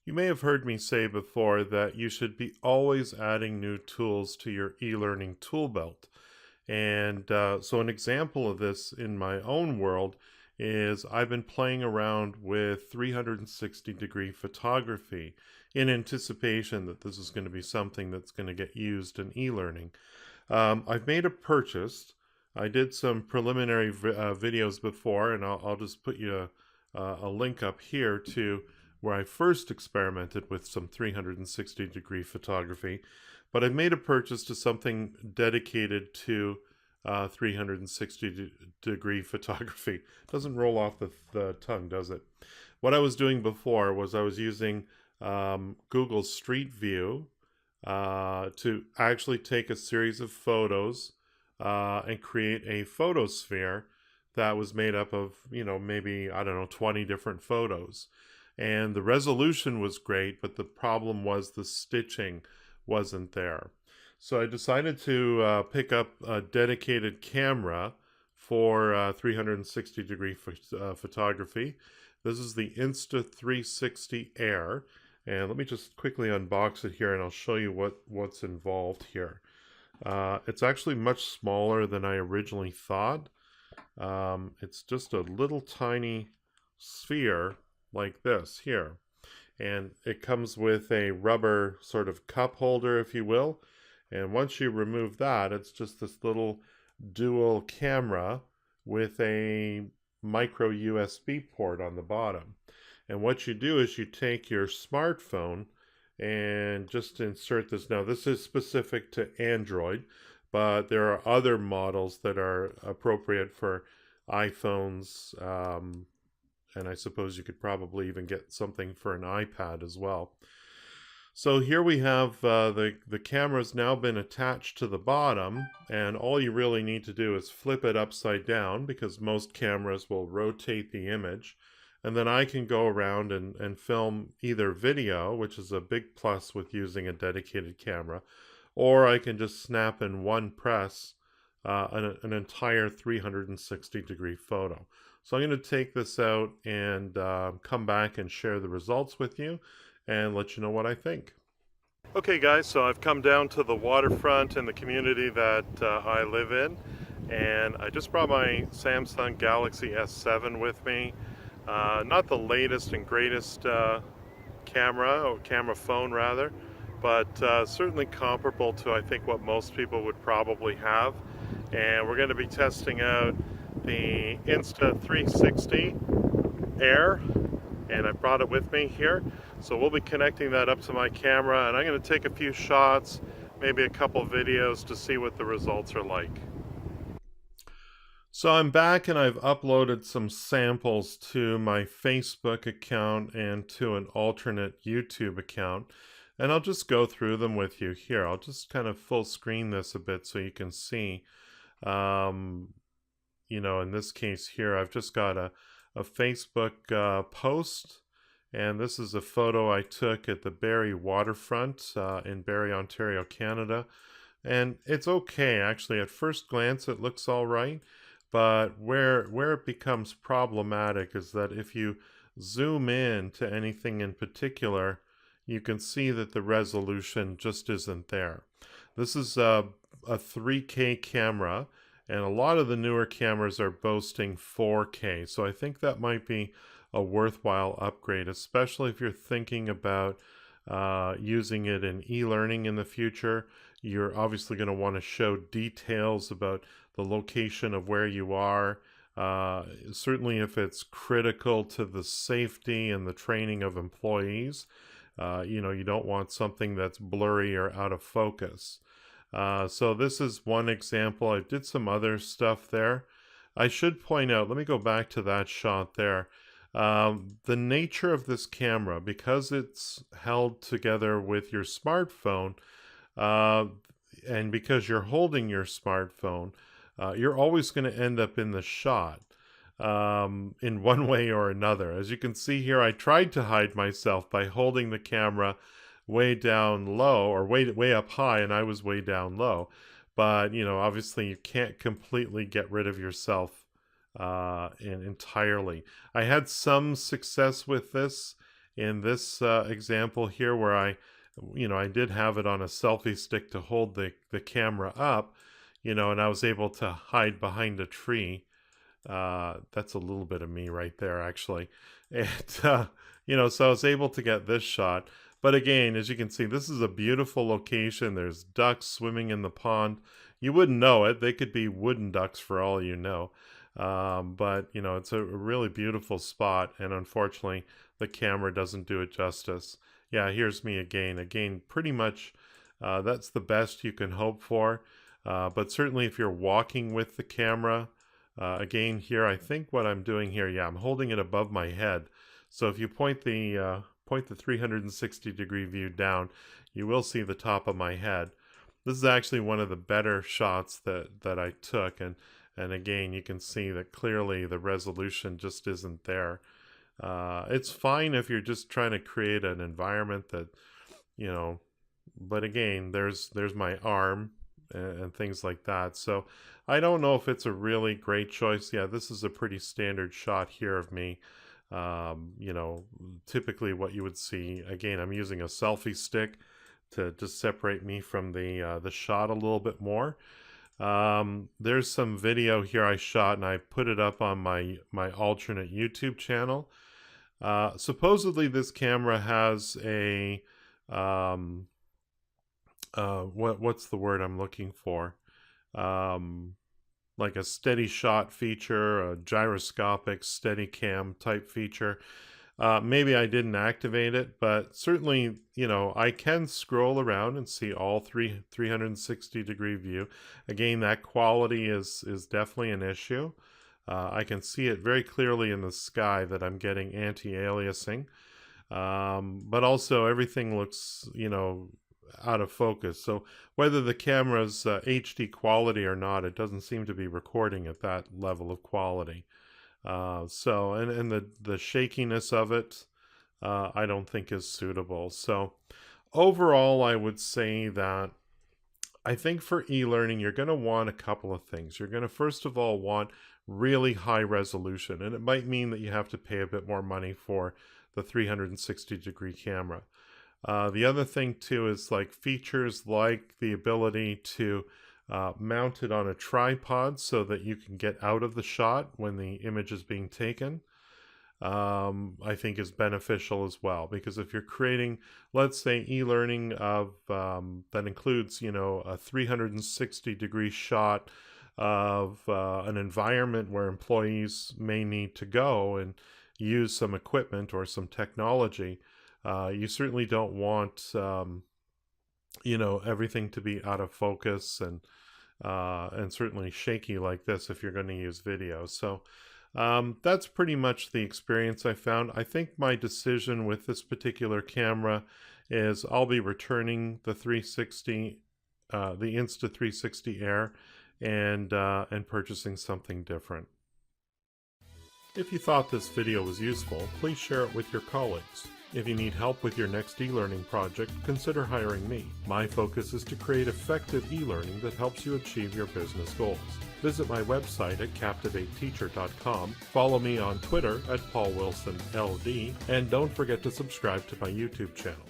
You may have heard me say before that you should be always adding new tools to your e-learning tool belt. And so an example of this in my own world is I've been playing around with 360-degree photography in anticipation that this is going to be something that's going to get used in e-learning. I've made a purchase. I did some preliminary videos before, and I'll just put you a link up here to where I first experimented with some 360-degree photography. But I've made a purchase to something dedicated to 360-degree photography. Doesn't roll off the tongue, does it? What I was doing before was I was using Google Street View to actually take a series of photos and create a photosphere that was made up of, maybe, I don't know, 20 different photos. And the resolution was great, but the problem was the stitching wasn't there. So I decided to pick up a dedicated camera for 360-degree photography. This is the Insta360 Air. And let me just quickly unbox it here and I'll show you what's involved here. It's actually much smaller than I originally thought. It's just a little tiny sphere like this here. And it comes with a rubber sort of cup holder, if you will. And once you remove that, it's just this little dual camera with a micro USB port on the bottom. And what you do is you take your smartphone and just insert this. Now, this is specific to Android, but there are other models that are appropriate for iPhones, and I suppose you could probably even get something for an iPad as well. So here we have the camera's now been attached to the bottom, and all you really need to do is flip it upside down because most cameras will rotate the image. And then I can go around and film either video, which is a big plus with using a dedicated camera, or I can just snap in one press an entire 360-degree photo. So I'm going to take this out and come back and share the results with you and let you know what I think. Okay guys, so I've come down to the waterfront in the community that I live in, and I just brought my Samsung Galaxy S7 with me. Not the latest and greatest camera phone rather, but certainly comparable to I think what most people would probably have. And we're going to be testing out the Insta360 Air, and I brought it with me here. So we'll be connecting that up to my camera, and I'm going to take a few shots, maybe a couple videos to see what the results are like. So I'm back and I've uploaded some samples to my Facebook account and to an alternate YouTube account. And I'll just go through them with you here. I'll just kind of full screen this a bit so you can see. In this case here, I've just got a Facebook post. And this is a photo I took at the Barrie waterfront in Barrie, Ontario, Canada. And it's okay, actually. At first glance, it looks all right. But where it becomes problematic is that if you zoom in to anything in particular, you can see that the resolution just isn't there. This is a 3K camera, and a lot of the newer cameras are boasting 4K. So I think that might be a worthwhile upgrade, especially if you're thinking about using it in e-learning in the future. You're obviously going to want to show details about the location of where you are. Certainly if it's critical to the safety and the training of employees, you don't want something that's blurry or out of focus. So this is one example. I did some other stuff there. I should point out, let me go back to that shot there. The nature of this camera, because it's held together with your smartphone, and because you're holding your smartphone, you're always going to end up in the shot in one way or another. As you can see here, I tried to hide myself by holding the camera way down low, or way up high, and I was way down low. But, obviously you can't completely get rid of yourself entirely. I had some success with this, in this example here where I did have it on a selfie stick to hold the camera up, and I was able to hide behind a tree. That's a little bit of me right there, actually. And, so I was able to get this shot. But again, as you can see, this is a beautiful location. There's ducks swimming in the pond. You wouldn't know it. They could be wooden ducks for all you know. But, it's a really beautiful spot. And unfortunately, the camera doesn't do it justice. Yeah, here's me again. Again, pretty much that's the best you can hope for. But certainly if you're walking with the camera, again here, I think what I'm doing here, yeah, I'm holding it above my head. So if you point the 360-degree view down, you will see the top of my head. This is actually one of the better shots that I took, and again, you can see that clearly the resolution just isn't there. It's fine if you're just trying to create an environment that, but again, there's my arm and things like that. So I don't know if it's a really great choice. Yeah, this is a pretty standard shot here of me. Typically what you would see, again, I'm using a selfie stick to just separate me from the shot a little bit more. There's some video here I shot, and I put it up on my alternate YouTube channel. Supposedly this camera has a what's the word I'm looking for? Like a steady shot feature, a gyroscopic steady cam type feature. Maybe I didn't activate it, but certainly, I can scroll around and see all 360-degree view. Again, that quality is definitely an issue. I can see it very clearly in the sky that I'm getting anti-aliasing. But also everything looks, out of focus. So whether the camera's HD quality or not, it doesn't seem to be recording at that level of quality. So the shakiness of it, I don't think is suitable. So overall, I would say that I think for e-learning, you're going to want a couple of things. You're going to first of all want really high resolution, and it might mean that you have to pay a bit more money for the 360-degree camera. The other thing too is like features like the ability to mount it on a tripod so that you can get out of the shot when the image is being taken. I think is beneficial as well, because if you're creating, let's say, e-learning of that includes, a 360-degree shot of an environment where employees may need to go and use some equipment or some technology, you certainly don't want, everything to be out of focus and certainly shaky like this if you're going to use video. So that's pretty much the experience I found. I think my decision with this particular camera is I'll be returning the the Insta360 Air and purchasing something different. If you thought this video was useful, please share it with your colleagues. If you need help with your next e-learning project, consider hiring me. My focus is to create effective e-learning that helps you achieve your business goals. Visit my website at captivateteacher.com, follow me on Twitter at PaulWilsonLD, and don't forget to subscribe to my YouTube channel.